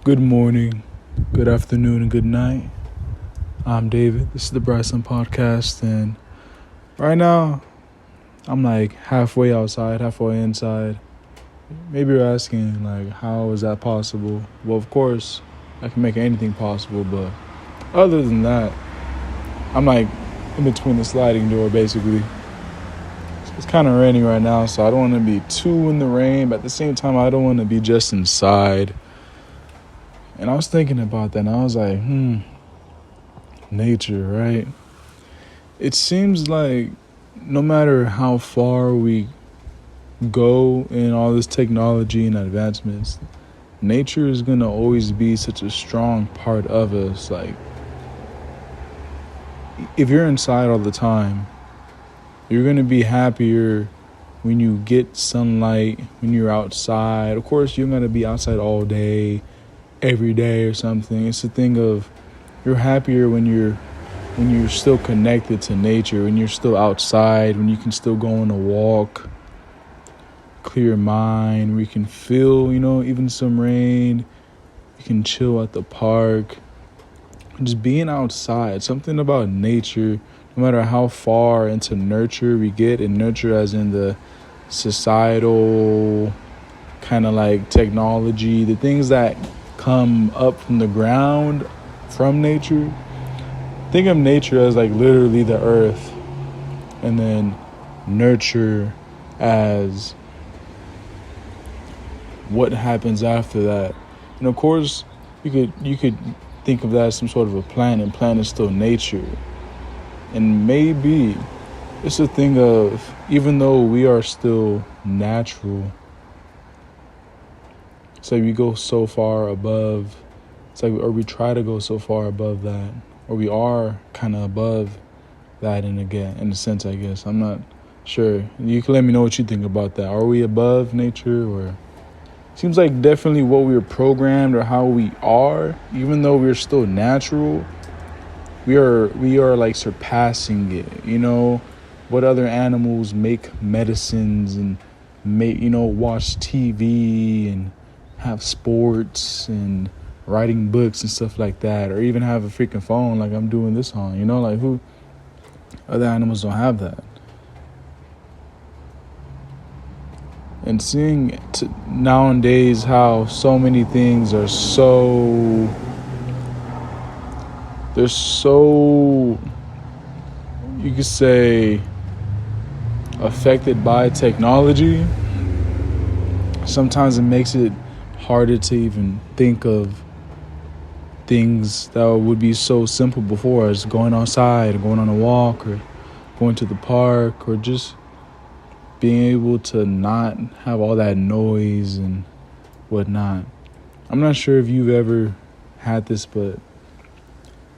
Good morning, good afternoon, and good night. I'm David. This is the BrightSon podcast, and right now I'm like halfway outside, halfway inside. Maybe you're asking like, how is that possible? Well, of course, I can make anything possible, but other than that, I'm like in between the sliding door, basically. It's kind of raining right now, so I don't want to be too in the rain, but at the same time, I don't want to be just inside. And I was thinking about that, and I was like, nature, right? It seems like no matter how far we go in all this technology and advancements, nature is going to always be such a strong part of us. Like, if you're inside all the time, you're going to be happier when you get sunlight, when you're outside. Of course, you're going to be outside all day, every day or something. It's a thing of you're happier when you're still connected to nature, when you're still outside, when you can still go on a walk, clear your mind, where you can feel, even some rain. You can chill at the park. Just being outside, something about nature, no matter how far into nurture we get, and nurture as in the societal kind of like technology, the things that come up from the ground from nature. Think of nature as like literally the earth, and then nurture as what happens after that. And of course, you could think of that as some sort of a plant, and plant is still nature. And maybe it's a thing of, even though we are still natural, so we go so far above, it's like, or we try to go so far above that, or we are kind of above that in a sense, I guess. I'm not sure. You can let me know what you think about that. Are we above nature, or seems like definitely what we were programmed, or how we are, even though we're still natural, we are like surpassing it. What other animals make medicines and watch TV and have sports and writing books and stuff like that, or even have a freaking phone like I'm doing this on, like who other animals don't have that? And seeing nowadays how so many things are they're so, you could say, affected by technology, sometimes it makes it harder to even think of things that would be so simple before, as going outside, or going on a walk, or going to the park, or just being able to not have all that noise and whatnot. I'm not sure if you've ever had this, but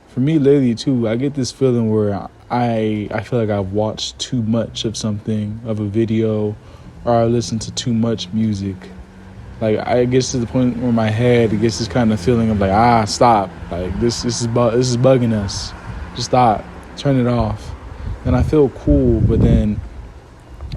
for me lately too, I get this feeling where I feel like I've watched too much of something, of a video, or I listen to too much music. Like, I get to the point where my head gets this kind of feeling of like, stop. Like, this is bugging us. Just stop. Turn it off. And I feel cool, but then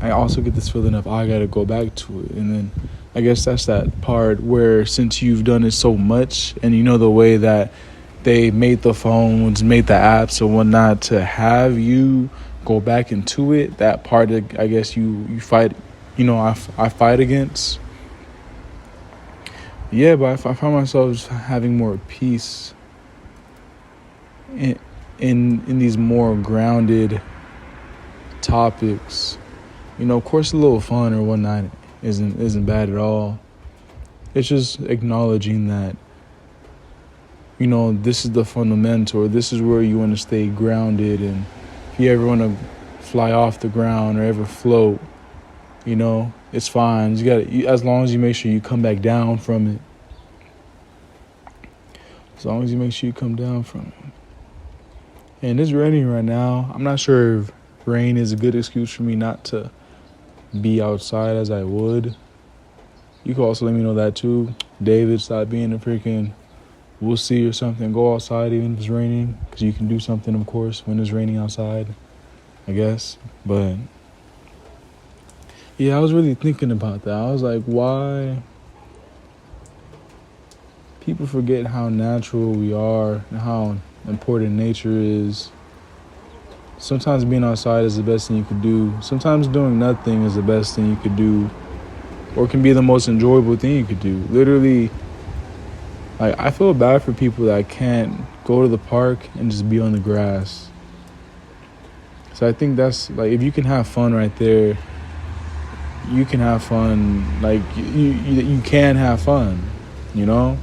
I also get this feeling of I gotta go back to it. And then I guess that's that part where, since you've done it so much, and the way that they made the phones, made the apps and whatnot to have you go back into it, that part that I guess you fight, I fight against. Yeah, but I find myself having more peace in these more grounded topics. Of course, a little fun or whatnot isn't bad at all. It's just acknowledging that, this is the fundamental, or this is where you want to stay grounded. And if you ever want to fly off the ground or ever float, it's fine. As long as you make sure you come back down from it. As long as you make sure you come down from it. And it's raining right now. I'm not sure if rain is a good excuse for me not to be outside as I would. You can also let me know that too. David, stop being a freaking wussy or something. Go outside even if it's raining, because you can do something, of course, when it's raining outside, I guess. But yeah, I was really thinking about that. I was like, why people forget how natural we are and how important nature is. Sometimes being outside is the best thing you could do. Sometimes doing nothing is the best thing you could do, or can be the most enjoyable thing you could do. Literally, like, I feel bad for people that can't go to the park and just be on the grass. So I think that's, like, if you can have fun right there, you can have fun. Like, you can have fun, you know?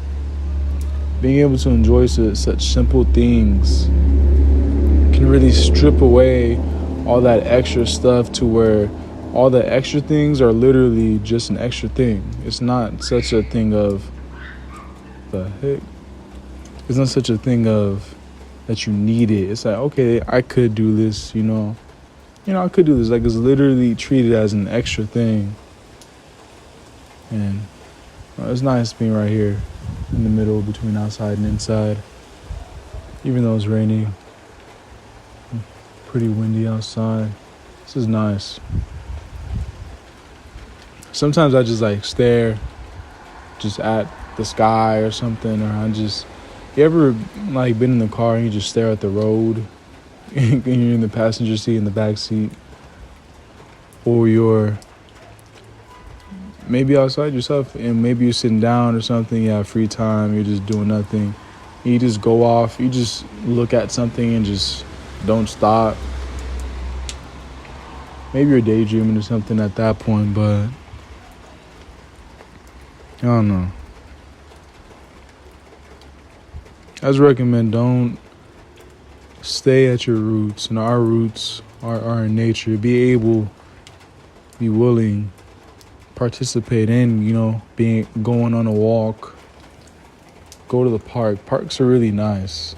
Being able to enjoy such simple things can really strip away all that extra stuff, to where all the extra things are literally just an extra thing. It's not such a thing of, the heck? It's not such a thing of that you need it. It's like, okay, I could do this, you know, I could do this. Like, it's literally treated as an extra thing. And it's nice being right here in the middle between outside and inside, even though it's raining. Pretty windy outside. This is nice. Sometimes I just like stare just at the sky or something, or you ever like been in the car and you just stare at the road and you're in the passenger seat, in the back seat, or you're maybe outside yourself and maybe you're sitting down or something, you have free time, you're just doing nothing, you just go off, you just look at something and just don't stop. Maybe you're daydreaming or something at that point, but I don't know. I just recommend, don't stay at your roots. And our roots are in nature. Be willing, participate in, going on a walk, go to the park. Parks are really nice.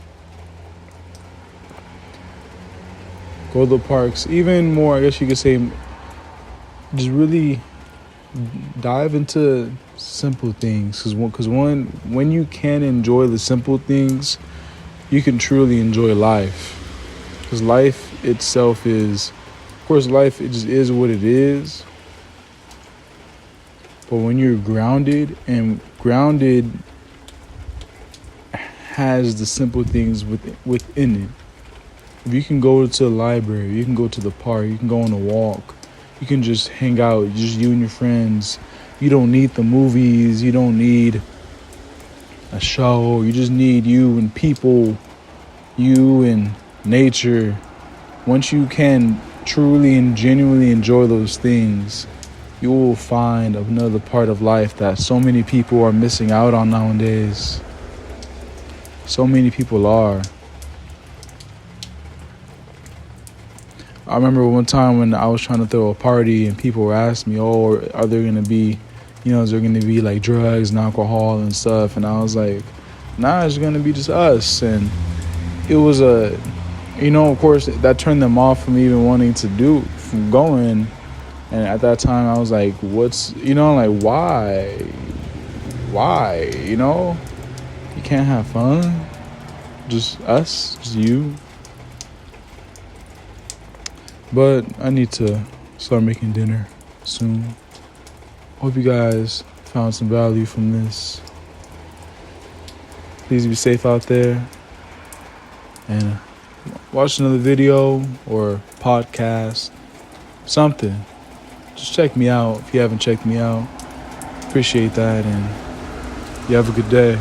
Go to the parks. Even more, I guess you could say, just really dive into simple things. Because when you can enjoy the simple things, you can truly enjoy life. Because life itself is, of course, life, it just is what it is. But when you're grounded, and grounded has the simple things within it. If you can go to the library, you can go to the park, you can go on a walk, you can just hang out, just you and your friends. You don't need the movies, you don't need a show, you just need you and people, you and nature. Once you can truly and genuinely enjoy those things, you will find another part of life that so many people are missing out on nowadays. So many people are. I remember one time when I was trying to throw a party and people were asking me, oh, are there going to be, is there going to be like drugs and alcohol and stuff? And I was like, nah, it's going to be just us. And it was of course, that turned them off from even wanting to from going. And at that time, I was like, why? Why? You can't have fun? Just us? Just you? But I need to start making dinner soon. Hope you guys found some value from this. Please be safe out there. And watch another video or podcast. Something. Just check me out if you haven't checked me out. Appreciate that, and you have a good day.